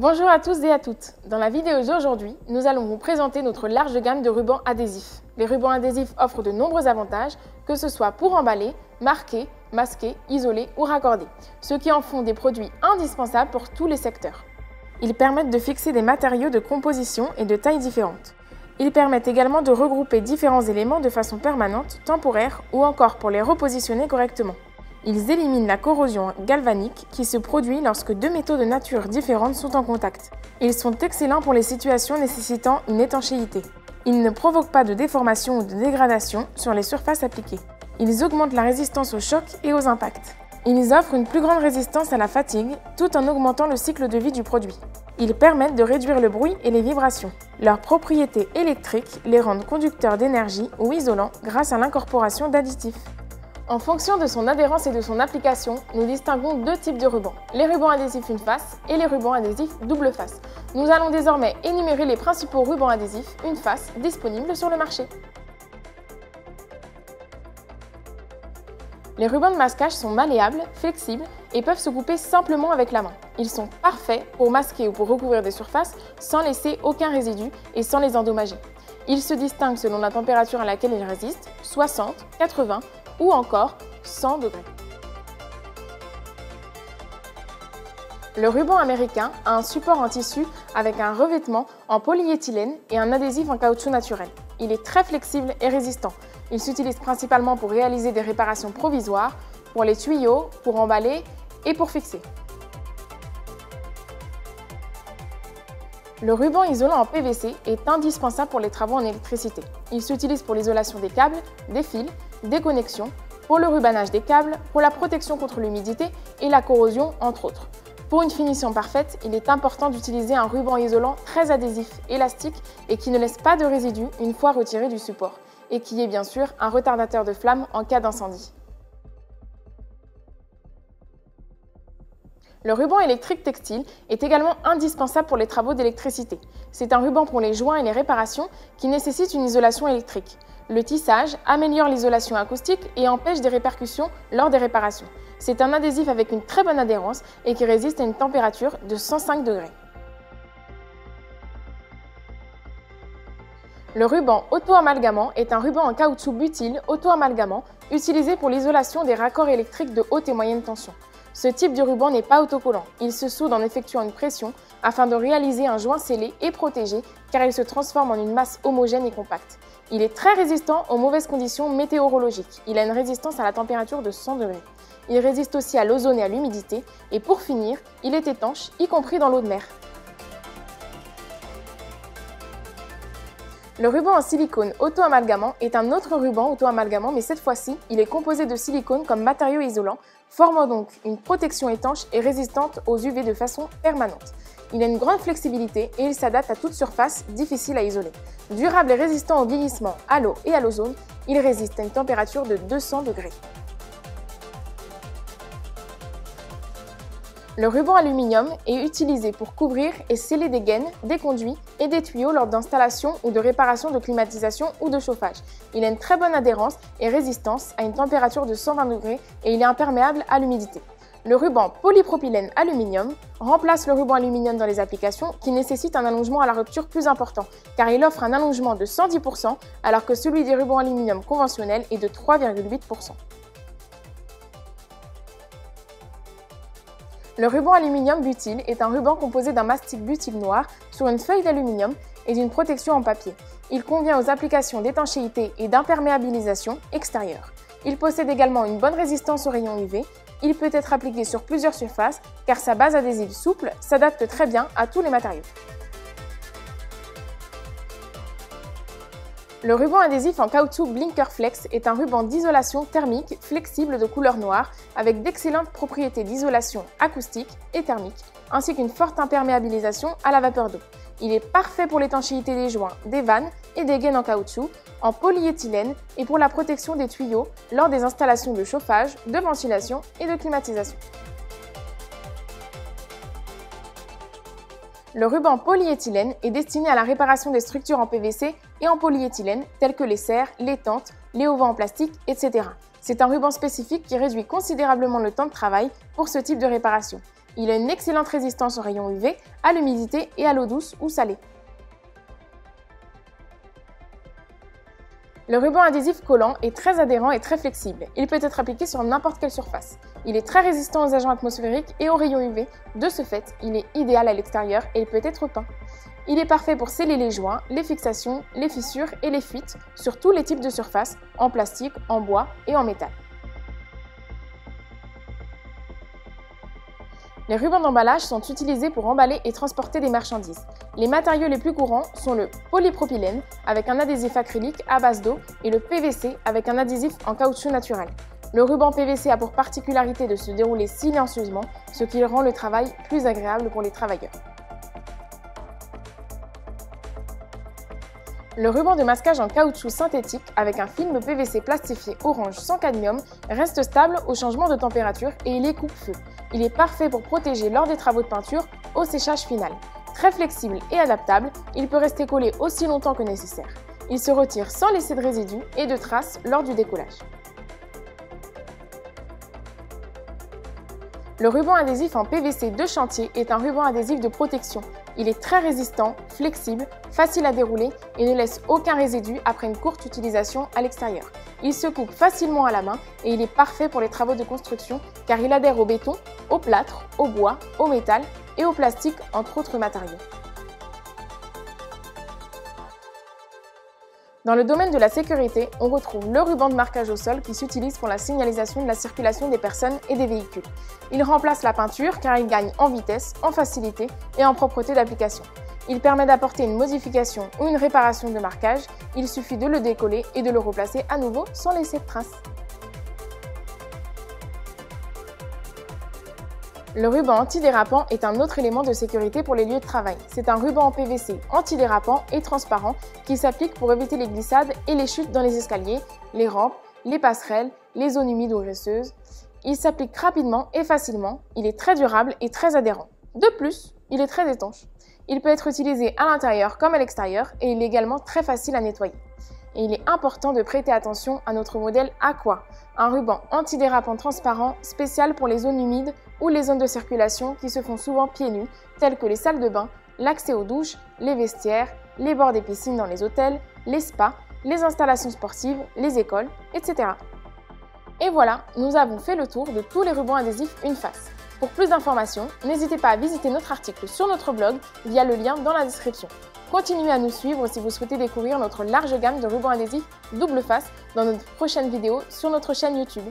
Bonjour à tous et à toutes. Dans la vidéo d'aujourd'hui, nous allons vous présenter notre large gamme de rubans adhésifs. Les rubans adhésifs offrent de nombreux avantages, que ce soit pour emballer, marquer, masquer, isoler ou raccorder, ce qui en font des produits indispensables pour tous les secteurs. Ils permettent de fixer des matériaux de composition et de tailles différentes. Ils permettent également de regrouper différents éléments de façon permanente, temporaire ou encore pour les repositionner correctement. Ils éliminent la corrosion galvanique qui se produit lorsque deux métaux de nature différente sont en contact. Ils sont excellents pour les situations nécessitant une étanchéité. Ils ne provoquent pas de déformation ou de dégradation sur les surfaces appliquées. Ils augmentent la résistance aux chocs et aux impacts. Ils offrent une plus grande résistance à la fatigue tout en augmentant le cycle de vie du produit. Ils permettent de réduire le bruit et les vibrations. Leurs propriétés électriques les rendent conducteurs d'énergie ou isolants grâce à l'incorporation d'additifs. En fonction de son adhérence et de son application, nous distinguons deux types de rubans, les rubans adhésifs une face et les rubans adhésifs double face. Nous allons désormais énumérer les principaux rubans adhésifs une face disponibles sur le marché. Les rubans de masquage sont malléables, flexibles et peuvent se couper simplement avec la main. Ils sont parfaits pour masquer ou pour recouvrir des surfaces sans laisser aucun résidu et sans les endommager. Ils se distinguent selon la température à laquelle ils résistent, 60, 80 ou encore 100 degrés. Le ruban américain a un support en tissu avec un revêtement en polyéthylène et un adhésif en caoutchouc naturel. Il est très flexible et résistant. Il s'utilise principalement pour réaliser des réparations provisoires, pour les tuyaux, pour emballer et pour fixer. Le ruban isolant en PVC est indispensable pour les travaux en électricité. Il s'utilise pour l'isolation des câbles, des fils, des connexions, pour le rubanage des câbles, pour la protection contre l'humidité et la corrosion, entre autres. Pour une finition parfaite, il est important d'utiliser un ruban isolant très adhésif, élastique et qui ne laisse pas de résidus une fois retiré du support, et qui est bien sûr un retardateur de flamme en cas d'incendie. Le ruban électrique textile est également indispensable pour les travaux d'électricité. C'est un ruban pour les joints et les réparations qui nécessite une isolation électrique. Le tissage améliore l'isolation acoustique et empêche des répercussions lors des réparations. C'est un adhésif avec une très bonne adhérence et qui résiste à une température de 105 degrés. Le ruban auto-amalgamant est un ruban en caoutchouc butyle auto-amalgamant utilisé pour l'isolation des raccords électriques de haute et moyenne tension. Ce type de ruban n'est pas autocollant, il se soude en effectuant une pression afin de réaliser un joint scellé et protégé car il se transforme en une masse homogène et compacte. Il est très résistant aux mauvaises conditions météorologiques, il a une résistance à la température de 100 degrés. Il résiste aussi à l'ozone et à l'humidité et pour finir, il est étanche, y compris dans l'eau de mer. Le ruban en silicone auto-amalgamant est un autre ruban auto-amalgamant mais cette fois-ci, il est composé de silicone comme matériau isolant, formant donc une protection étanche et résistante aux UV de façon permanente. Il a une grande flexibilité et il s'adapte à toute surface difficile à isoler. Durable et résistant au vieillissement, à l'eau et à l'ozone, il résiste à une température de 200 degrés. Le ruban aluminium est utilisé pour couvrir et sceller des gaines, des conduits et des tuyaux lors d'installation ou de réparation de climatisation ou de chauffage. Il a une très bonne adhérence et résistance à une température de 120 degrés et il est imperméable à l'humidité. Le ruban polypropylène aluminium remplace le ruban aluminium dans les applications qui nécessitent un allongement à la rupture plus important car il offre un allongement de 110% alors que celui des rubans aluminium conventionnels est de 3,8%. Le ruban aluminium butyle est un ruban composé d'un mastic butyle noir sur une feuille d'aluminium et d'une protection en papier. Il convient aux applications d'étanchéité et d'imperméabilisation extérieure. Il possède également une bonne résistance aux rayons UV. Il peut être appliqué sur plusieurs surfaces car sa base adhésive souple s'adapte très bien à tous les matériaux. Le ruban adhésif en caoutchouc Blinkerflex est un ruban d'isolation thermique flexible de couleur noire avec d'excellentes propriétés d'isolation acoustique et thermique, ainsi qu'une forte imperméabilisation à la vapeur d'eau. Il est parfait pour l'étanchéité des joints, des vannes et des gaines en caoutchouc, en polyéthylène et pour la protection des tuyaux lors des installations de chauffage, de ventilation et de climatisation. Le ruban polyéthylène est destiné à la réparation des structures en PVC et en polyéthylène telles que les serres, les tentes, les auvents en plastique, etc. C'est un ruban spécifique qui réduit considérablement le temps de travail pour ce type de réparation. Il a une excellente résistance aux rayons UV, à l'humidité et à l'eau douce ou salée. Le ruban adhésif collant est très adhérent et très flexible. Il peut être appliqué sur n'importe quelle surface. Il est très résistant aux agents atmosphériques et aux rayons UV. De ce fait, il est idéal à l'extérieur et il peut être peint. Il est parfait pour sceller les joints, les fixations, les fissures et les fuites sur tous les types de surfaces, en plastique, en bois et en métal. Les rubans d'emballage sont utilisés pour emballer et transporter des marchandises. Les matériaux les plus courants sont le polypropylène avec un adhésif acrylique à base d'eau et le PVC avec un adhésif en caoutchouc naturel. Le ruban PVC a pour particularité de se dérouler silencieusement, ce qui rend le travail plus agréable pour les travailleurs. Le ruban de masquage en caoutchouc synthétique avec un film PVC plastifié orange sans cadmium reste stable au changement de température et il est coupe-feu. Il est parfait pour protéger lors des travaux de peinture au séchage final. Très flexible et adaptable, il peut rester collé aussi longtemps que nécessaire. Il se retire sans laisser de résidus et de traces lors du décollage. Le ruban adhésif en PVC de chantier est un ruban adhésif de protection. Il est très résistant, flexible, facile à dérouler et ne laisse aucun résidu après une courte utilisation à l'extérieur. Il se coupe facilement à la main et il est parfait pour les travaux de construction car il adhère au béton, au plâtre, au bois, au métal et au plastique entre autres matériaux. Dans le domaine de la sécurité, on retrouve le ruban de marquage au sol qui s'utilise pour la signalisation de la circulation des personnes et des véhicules. Il remplace la peinture car il gagne en vitesse, en facilité et en propreté d'application. Il permet d'apporter une modification ou une réparation de marquage, il suffit de le décoller et de le replacer à nouveau sans laisser de traces. Le ruban antidérapant est un autre élément de sécurité pour les lieux de travail. C'est un ruban en PVC antidérapant et transparent qui s'applique pour éviter les glissades et les chutes dans les escaliers, les rampes, les passerelles, les zones humides ou graisseuses. Il s'applique rapidement et facilement, il est très durable et très adhérent. De plus, il est très étanche. Il peut être utilisé à l'intérieur comme à l'extérieur et il est également très facile à nettoyer. Et il est important de prêter attention à notre modèle Aqua, un ruban antidérapant transparent spécial pour les zones humides ou les zones de circulation qui se font souvent pieds nus, telles que les salles de bain, l'accès aux douches, les vestiaires, les bords des piscines dans les hôtels, les spas, les installations sportives, les écoles, etc. Et voilà, nous avons fait le tour de tous les rubans adhésifs une face. Pour plus d'informations, n'hésitez pas à visiter notre article sur notre blog via le lien dans la description. Continuez à nous suivre si vous souhaitez découvrir notre large gamme de rubans adhésifs double face dans notre prochaine vidéo sur notre chaîne YouTube.